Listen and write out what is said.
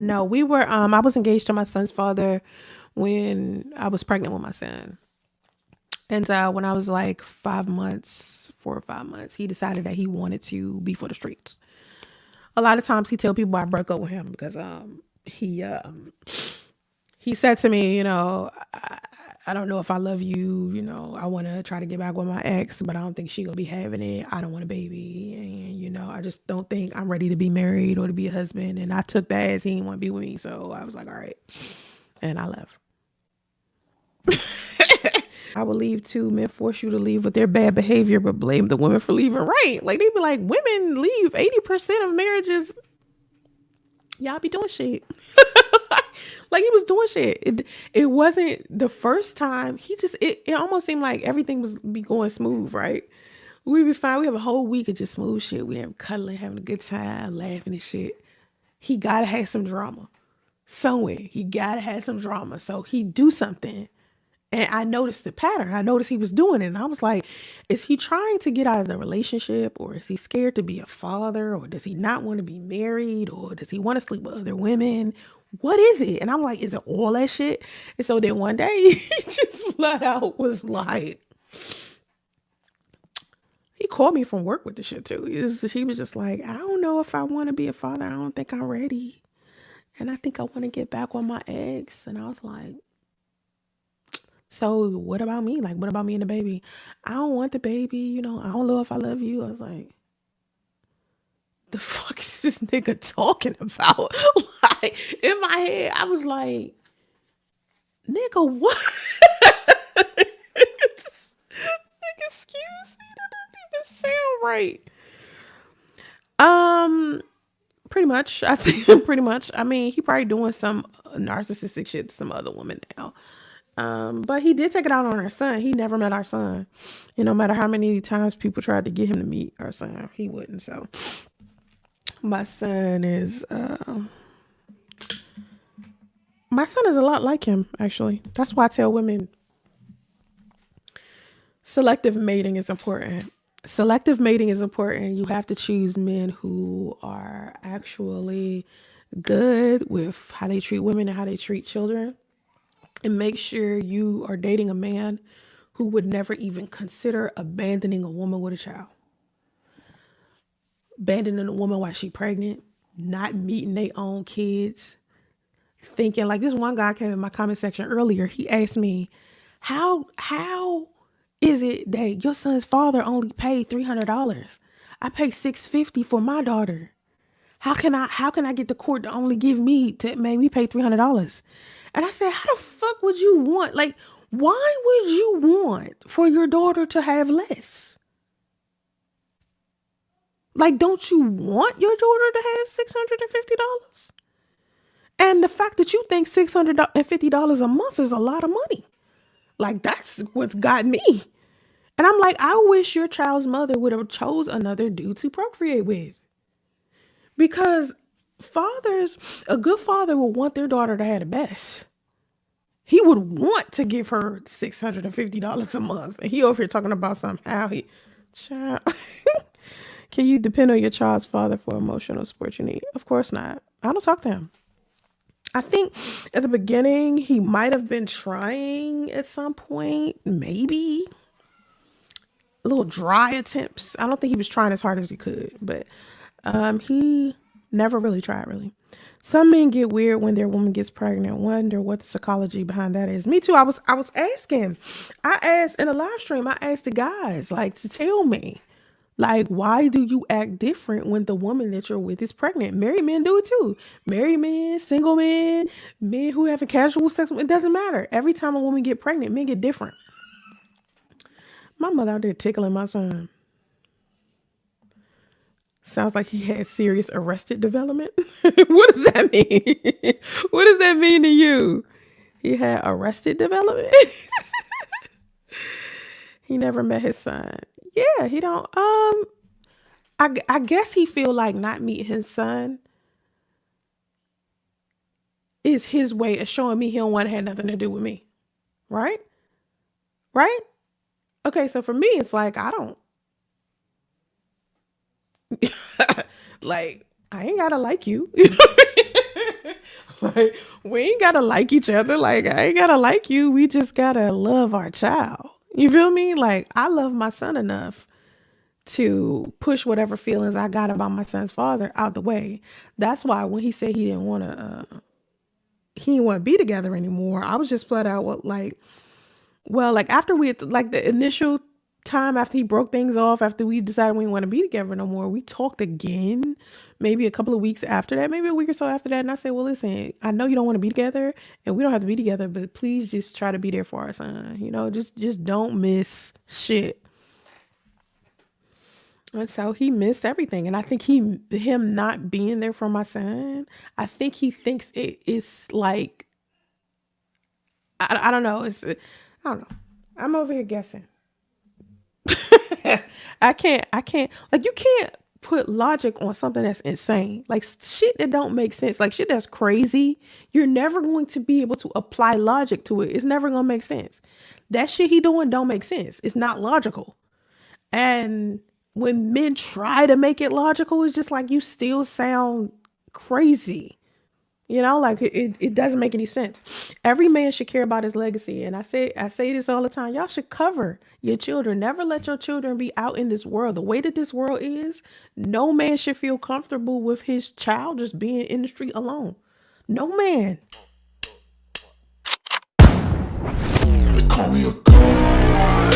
No, we were I was engaged to my son's father when I was pregnant with my son. And when I was like 5 months, 4 or 5 months, he decided that he wanted to be for the streets. A lot of times he tell people I broke up with him because he said to me, I don't know if I love you. I want to try to get back with my ex, but I don't think she gonna be having it. I don't want a baby, and I just don't think I'm ready to be married or to be a husband. And I took that as he didn't want to be with me, so I was like, all right, and I left. I believe too, men force you to leave with their bad behavior, but blame the women for leaving. Right? Like they be like, women leave 80% of marriages. Y'all be doing shit. Like he was doing shit. It wasn't the first time. It almost seemed like everything was be going smooth, right? We be fine. We have a whole week of just smooth shit. We have cuddling, having a good time, laughing and shit. He gotta have some drama somewhere. He gotta have some drama. So he do something. And I noticed the pattern. I noticed he was doing it. And I was like, is he trying to get out of the relationship, or is he scared to be a father, or does he not want to be married, or does he want to sleep with other women? What is it? And I'm like, is it all that shit? And so then one day he just flat out was like, he called me from work with the shit too. He was just like, I don't know if I want to be a father. I don't think I'm ready. And I think I want to get back on my ex. And I was like, so what about me? Like, what about me and the baby? I don't want the baby. I don't know if I love you. I was like, the fuck is this nigga talking about? Like, in my head, I was like, nigga, what? Like, excuse me, that don't even sound right. Um, Pretty much. I think pretty much. I mean, he probably doing some narcissistic shit to some other woman now. But he did take it out on our son. He never met our son. And no matter how many times people tried to get him to meet our son, he wouldn't. So my son is a lot like him, actually. That's why I tell women selective mating is important. Selective mating is important. You have to choose men who are actually good with how they treat women and how they treat children. And make sure you are dating a man who would never even consider abandoning a woman with a child, abandoning a woman while she's pregnant, not meeting their own kids, thinking like this one guy came in my comment section earlier. He asked me, how is it that your son's father only paid $300? I pay $650 for my daughter. How can I get the court to only give me to make me pay $300? And I said, how the fuck would you want, like, why would you want for your daughter to have less? Like, don't you want your daughter to have $650? And the fact that you think $650 a month is a lot of money. Like, that's what's got me. And I'm like, I wish your child's mother would have chose another dude to procreate with. Because a good father would want their daughter to have the best. He would want to give her $650 a month. And he over here talking about somehow he child. Can you depend on your child's father for emotional support you need? Of course not. I don't talk to him. I think at the beginning he might have been trying at some point, maybe a little dry attempts. I don't think he was trying as hard as he could, but he never really tried really. Some men get weird when their woman gets pregnant. Wonder what the psychology behind that is. Me too. I was asking. I asked in a live stream. I asked the guys like to tell me, like, why do you act different when the woman that you're with is pregnant? Married men do it too. Married men, single men, men who have a casual sex. It doesn't matter. Every time a woman get pregnant, men get different. My mother out there tickling my son. Sounds like he had serious arrested development. What does that mean? What does that mean to you? He had arrested development. He never met his son. Yeah, he don't. I guess he feel like not meeting his son is his way of showing me he don't want to have nothing to do with me. Right? Right? Okay, so for me, it's like I don't like I ain't gotta like you. Like, we ain't gotta like each other. Like, I ain't gotta like you. We just gotta love our child. You feel me? Like, I love my son enough to push whatever feelings I got about my son's father out the way. That's why when he said he didn't want to be together anymore, I was just flat out like, well, like after we like the initial time after he broke things off, after we decided we didn't want to be together no more, we talked again, maybe a couple of weeks after that, maybe a week or so after that. And I said, well, listen, I know you don't want to be together and we don't have to be together, but please just try to be there for our son. Just don't miss shit. And so he missed everything. And I think him not being there for my son, I think he thinks it's like, I don't know. I don't know. I'm over here guessing. I can't like you can't put logic on something that's insane. Like shit that don't make sense. Like shit that's crazy. You're never going to be able to apply logic to it. It's never gonna make sense. That shit he doing don't make sense. It's not logical. And when men try to make it logical, it's just like you still sound crazy. Like it doesn't make any sense. Every man should care about his legacy. And I say this all the time. Y'all should cover your children. Never let your children be out in this world. The way that this world is, no man should feel comfortable with his child just being in the street alone. No man. They call me a god.